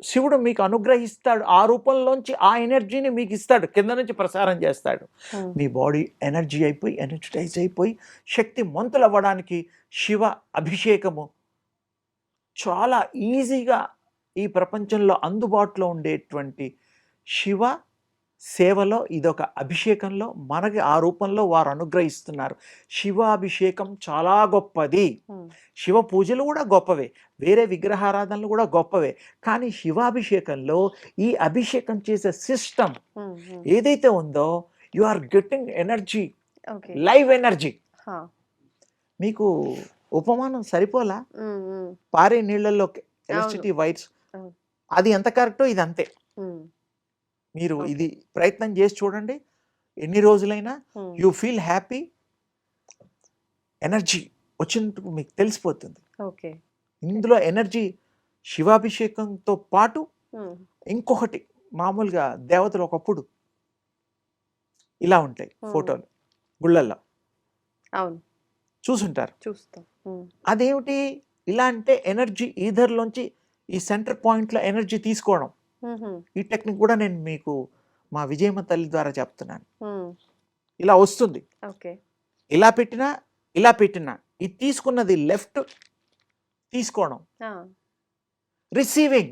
శివుడు మీకు అనుగ్రహిస్తాడు. ఆ రూపంలోంచి ఆ ఎనర్జీని మీకు ఇస్తాడు. కింద నుంచి ప్రసారం చేస్తాడు. మీ బాడీ ఎనర్జీ అయిపోయి, ఎనర్జిటైజ్ అయిపోయి శక్తి మంతులవ్వడానికి శివ అభిషేకము చాలా ఈజీగా ఈ ప్రపంచంలో అందుబాటులో ఉండేటువంటి శివ సేవలో ఇదొక అభిషేకంలో మనకి ఆ రూపంలో వారు అనుగ్రహిస్తున్నారు. శివాభిషేకం చాలా గొప్పది. శివ పూజలు కూడా గొప్పవే, వేరే విగ్రహారాధనలు కూడా గొప్పవే. కానీ శివాభిషేకంలో ఈ అభిషేకం చేసే సిస్టమ్ ఏదైతే ఉందో you are getting energy, live energy. మీకు ఉపమానం సరిపోలా? పారే నీళ్ళల్లో ఎలక్ట్రిసిటీ వైర్స్, అది ఎంత కరెక్టో ఇది అంతే. మీరు ఇది ప్రయత్నం చేసి చూడండి. ఎన్ని రోజులైనా యూ ఫీల్ హ్యాపీ, ఎనర్జీ వచ్చినట్టు మీకు తెలిసిపోతుంది. ఇందులో ఎనర్జీ శివాభిషేకంతో పాటు ఇంకొకటి, మామూలుగా దేవతలు ఒకప్పుడు ఇలా ఉంటాయి ఫోటోలు గుళ్ళల్లో, చూసుంటారు. అదేమిటి ఇలా అంటే ఎనర్జీ ఈధర్లోంచి ఈ సెంటర్ పాయింట్లో ఎనర్జీ తీసుకోవడం. ఈ టెక్నిక్ కూడా నేను మీకు మా విజయమ్మ తల్లి ద్వారా చెప్తున్నాను. ఇలా వస్తుంది, ఇలా పెట్టినా ఇలా పెట్టినా ఇది తీసుకున్నది లెఫ్ట్ తీసుకోవడం, రిసీవింగ్